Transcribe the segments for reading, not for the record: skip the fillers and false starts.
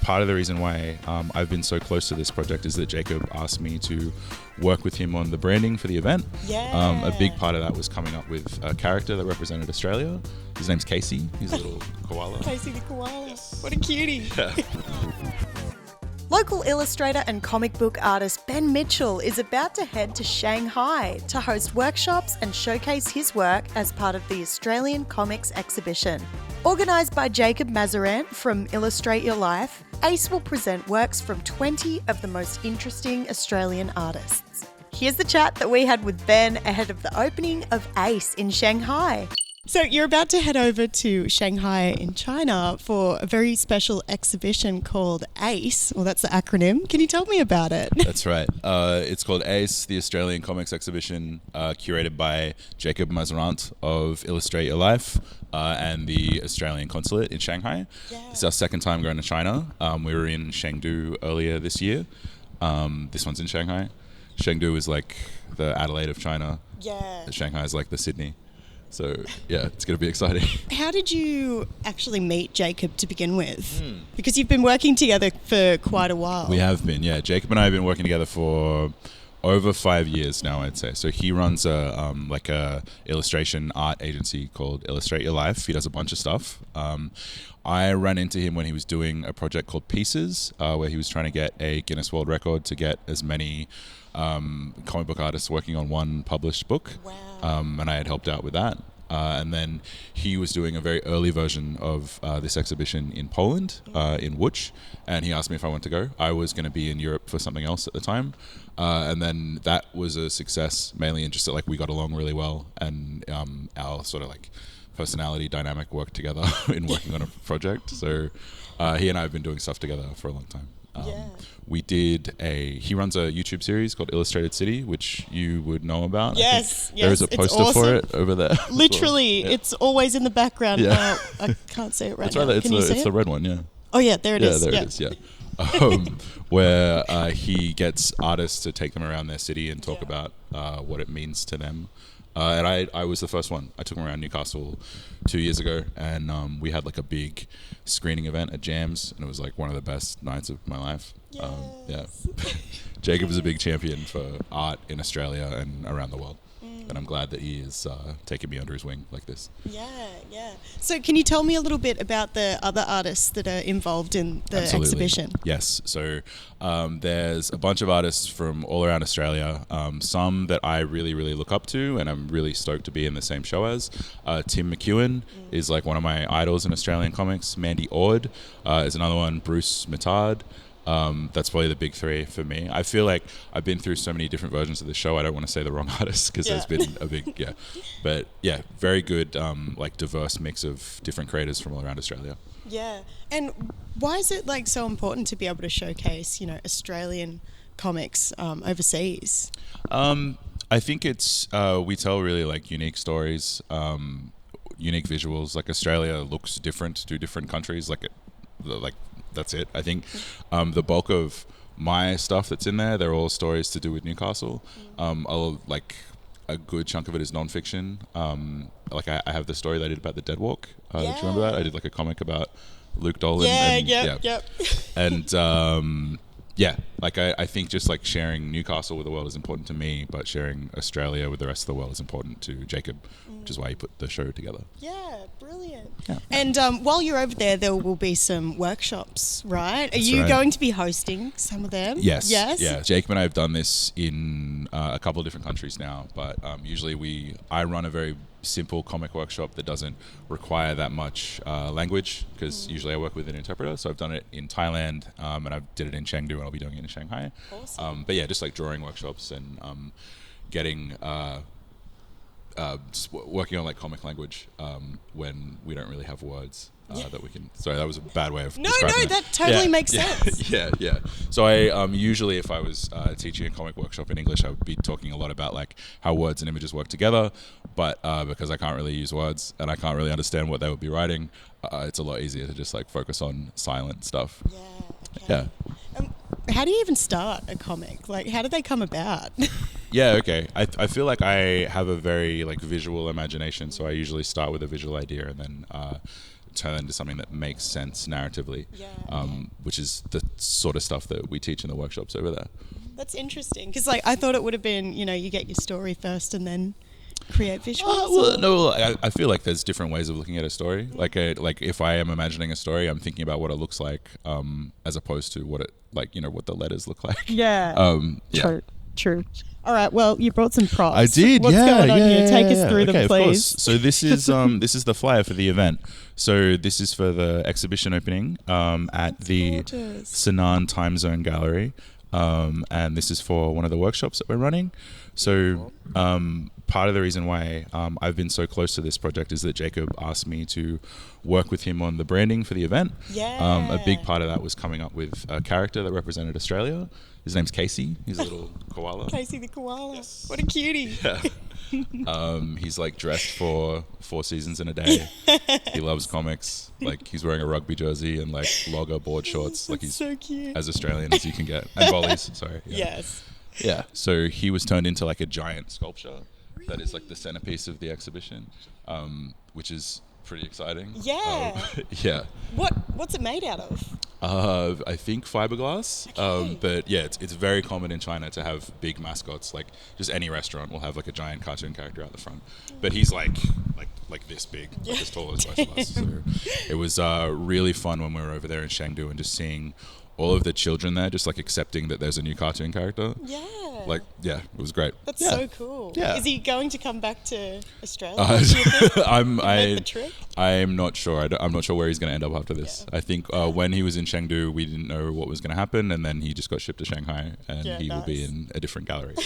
part of the reason why I've been so close to this project is that Jakub asked me to work with him on the branding for the event. Yeah. A big part of that was coming up with a character that represented Australia. His name's Casey. He's a little koala. Casey the koala. Yes. What a cutie. Yeah. Local illustrator and comic book artist Ben Mitchell is about to head to Shanghai to host workshops and showcase his work as part of the Australian Comics exhibition. Organised by Jakub Mazerant from Illustrate Your Life, ACE will present works from 20 of the most interesting Australian artists. Here's the chat that we had with Ben ahead of the opening of ACE in Shanghai. So you're about to head over to Shanghai in China for a very special exhibition called ACE. Well, that's the acronym. Can you tell me about it? That's right. It's called ACE, the Australian Comics Exhibition, curated by Jakub Mazerant of Illustrate Your Life and the Australian Consulate in Shanghai. Yeah. It's our second time going to China. We were in Chengdu earlier this year. This one's in Shanghai. Chengdu is like the Adelaide of China. Yeah. Shanghai is like the Sydney. So, yeah, it's going to be exciting. How did you actually meet Jakub to begin with? Because you've been working together for quite a while. We have been, yeah. Jakub and I have been working together for over 5 years now, I'd say. So he runs a illustration art agency called Illustrate Your Life. He does a bunch of stuff. I ran into him when he was doing a project called Pieces, where he was trying to get a Guinness World Record to get as many comic book artists working on one published book. Wow. And I had helped out with that. And then he was doing a very early version of this exhibition in Poland, in Łódź, and he asked me if I wanted to go. I was going to be in Europe for something else at the time. And then that was a success, mainly in just that we got along really well, and our sort of personality dynamic worked together in working on a project. So he and I have been doing stuff together for a long time. He runs a YouTube series called Illustrated City, which you would know about. Yes. There is a poster for it over there. Literally, it's always in the background. Yeah. I can't see it right That's now. right, Can you see it's it? the red one, yeah. Oh, yeah, there it is. There it is, yeah. Where he gets artists to take them around their city and talk about what it means to them. And I was the first one. I took him around Newcastle 2 years ago, and we had a big screening event at Jams, and it was one of the best nights of my life. Yes. Jakub is a big champion for art in Australia and around the world. And I'm glad that he is taking me under his wing like this. Yeah. So can you tell me a little bit about the other artists that are involved in the exhibition? Yes. So there's a bunch of artists from all around Australia, some that I really, really look up to and I'm really stoked to be in the same show as. Tim McEwen is one of my idols in Australian comics. Mandy Ord is another one. Bruce Mittard. That's probably the big three for me. I feel like I've been through so many different versions of the show. I don't want to say the wrong artist because there's been a big, But yeah, very good, diverse mix of different creators from all around Australia. Yeah. And why is it so important to be able to showcase, Australian comics overseas? I think it's, we tell really unique stories, unique visuals. Australia looks different to different countries. That's it. I think the bulk of my stuff that's in there, they're all stories to do with Newcastle. A good chunk of it is non-fiction. I have the story that I did about the Dead Walk. Do you remember that? I did a comic about Luke Dolan. Yep. And I think just sharing Newcastle with the world is important to me, but sharing Australia with the rest of the world is important to Jakub, which is why he put the show together. Yeah, brilliant. Yeah. And while you're over there will be some workshops, right? Are you right. going to be hosting some of them? Yes. Yes? Yeah, Jakub and I have done this in a couple of different countries now, but usually I run a very simple comic workshop that doesn't require that much language, because usually I work with an interpreter. So I've done it in Thailand, and I did it in Chengdu, and I'll be doing it in Shanghai. Awesome. But yeah, just drawing workshops and getting working on comic language when we don't really have words that we can. Sorry, that was a bad way of describing that totally makes sense. Yeah. So I usually, if I was teaching a comic workshop in English, I would be talking a lot about how words and images work together. But because I can't really use words and I can't really understand what they would be writing, it's a lot easier to just focus on silent stuff. Yeah. How do you even start a comic? How do they come about? Yeah, okay. I feel like I have a very visual imagination, so I usually start with a visual idea and then turn into something that makes sense narratively, Yeah. which is the sort of stuff that we teach in the workshops over there. That's interesting because, like, I thought it would have been, you get your story first and then create visuals. Well, no, I feel like there's different ways of looking at a story. Like if I am imagining a story, I'm thinking about what it looks like, as opposed to what it what the letters look like. Yeah. Yeah. True. All right. Well, you brought some props. I did. What's going on here? Take us through Okay, them, of please. course. So this is the flyer for the event. So this is for the exhibition opening at the gorgeous. Sinan Time Zone Gallery, and this is for one of the workshops that we're running. So part of the reason why I've been so close to this project is that Jakub asked me to work with him on the branding for the event. Yeah. A big part of that was coming up with a character that represented Australia. His name's Casey. He's a little koala. Casey the koala. Yes. What a cutie. Yeah. He's like dressed for 4 seasons in a day. He loves comics. Like he's wearing a rugby jersey and like logger board shorts. Like he's so cute. as Australian as you can get. And volleys, sorry. Yeah. Yes. Yeah. So he was turned into like a giant sculpture that is like the centerpiece of the exhibition, which is pretty exciting. Yeah. Yeah. What's it made out of? I think fiberglass. Okay. But yeah, it's very common in China to have big mascots. Like just any restaurant will have like a giant cartoon character out the front. But he's like this big, like as tall as both of us. So it was really fun when we were over there in Chengdu and just seeing all of the children there just like accepting that there's a new cartoon character. Yeah. Like, yeah, it was great. That's Yeah. so cool. Yeah. Is he going to come back to Australia? Make the trip? I'm not sure. I'm not sure where he's going to end up after this. Yeah. I think when he was in Chengdu, we didn't know what was going to happen, and then he just got shipped to Shanghai, and Yeah, he will be nice. in a different gallery.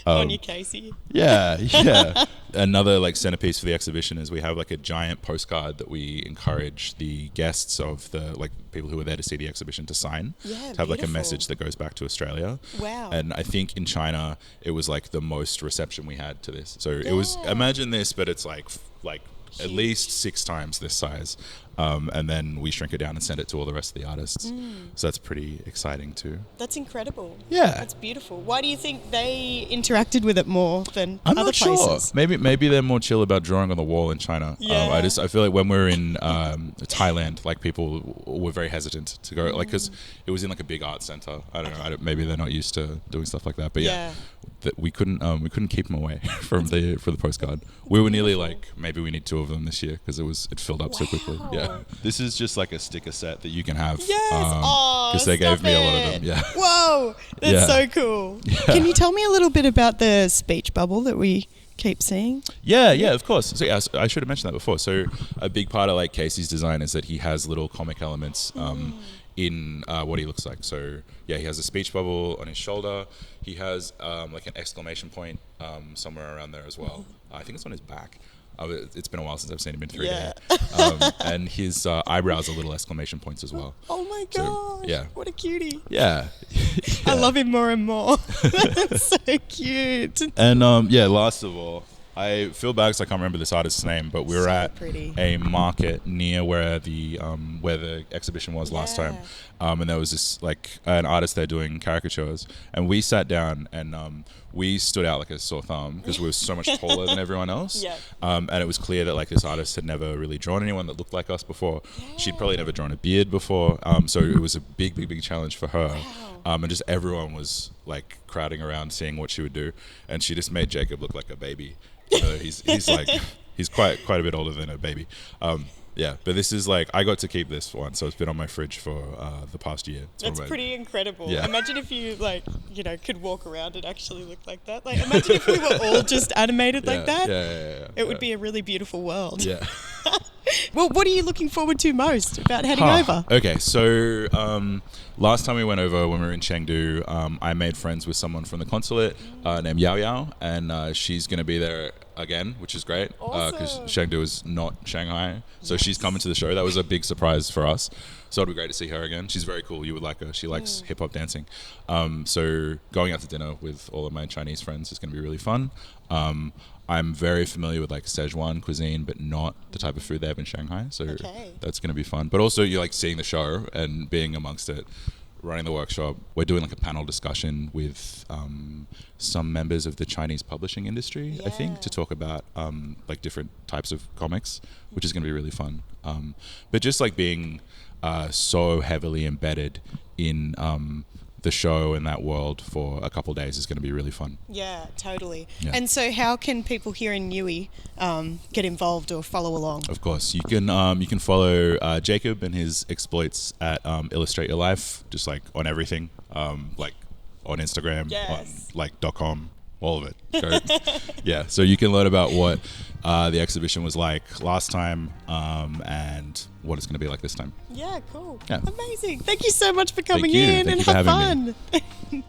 On your Casey. Yeah, yeah. Another like centerpiece for the exhibition is we have like a giant postcard that we encourage the guests of the like people who are there to see the exhibition to sign. Yeah, to have like a beautiful. message that goes back to Australia. Wow. And I think in China it was like the most reception we had to this. So it was, imagine this, but it's like at least 6 times this size. And then we shrink it down and send it to all the rest of the artists. So that's pretty exciting too. That's incredible. Yeah. That's beautiful. Why do you think they interacted with it more than I'm other not sure. places? Maybe they're more chill about drawing on the wall in China. Yeah. I feel like when we were in Thailand, like people were very hesitant to go, like because it was in like a big art center. I don't know. Maybe they're not used to doing stuff like that. But yeah, that we couldn't keep them away for the postcard. We were nearly like maybe we need 2 of them this year because it filled up so quickly. Yeah. This is just like a sticker set that you can have. Yes. Because they gave me a lot of them. Yeah. Whoa. That's Yeah. so cool. Yeah. Can you tell me a little bit about the speech bubble that we keep seeing? Yeah, of course. So yeah, I should have mentioned that before. So a big part of like Casey's design is that he has little comic elements in what he looks like. So yeah, he has a speech bubble on his shoulder. He has like an exclamation point somewhere around there as well. I think it's on his back. It's been a while since I've seen him in 3D. Yeah. And his eyebrows are little exclamation points as well. Oh my So, gosh. yeah. What a cutie. Yeah. I love him more and more. That's so cute. And last of all, I feel bad because I can't remember this artist's name, but we were So at pretty. a market near where the exhibition was last time, and there was this like an artist there doing caricatures, and we sat down and we stood out like a sore thumb because we were so much taller than everyone else. Yeah. And it was clear that like this artist had never really drawn anyone that looked like us before. She'd probably never drawn a beard before, so it was a big challenge for her. And just everyone was like crowding around seeing what she would do, and she just made Jakub look like a baby. He's like he's quite a bit older than a baby. But this is like I got to keep this one, so it's been on my fridge for the past year. That's pretty incredible. Yeah. Imagine if you could walk around and actually look like that. Like imagine if we were all just animated like that. Yeah. It would be a really beautiful world. Yeah. Well, what are you looking forward to most about heading over? Okay, so last time we went over when we were in Chengdu, I made friends with someone from the consulate named Yao Yao, and she's going to be there again, which is great because Awesome. Chengdu is not Shanghai. So she's coming to the show. That was a big surprise for us. So it'd be great to see her again. She's very cool. You would like her. She likes hip hop dancing. So going out to dinner with all of my Chinese friends is going to be really fun. I'm very familiar with like Szechuan cuisine, but not the type of food they have in Shanghai. So that's going to be fun. But also you like seeing the show and being amongst it running the workshop. We're doing like a panel discussion with some members of the Chinese publishing industry, I think, to talk about like different types of comics, which is going to be really fun. But just like being so heavily embedded in the show and that world for a couple of days is going to be really fun. Yeah, totally. Yeah. And so how can people here in Newey get involved or follow along? Of course, you can follow Jakub and his exploits at Illustrate Your Life, just like on everything, like on Instagram, on like .com, all of it. Yeah, so you can learn about what the exhibition was like last time and what it's going to be like this time. Yeah, cool. Yeah. Amazing. Thank you so much for coming Thank you. in Thank and you for have having fun.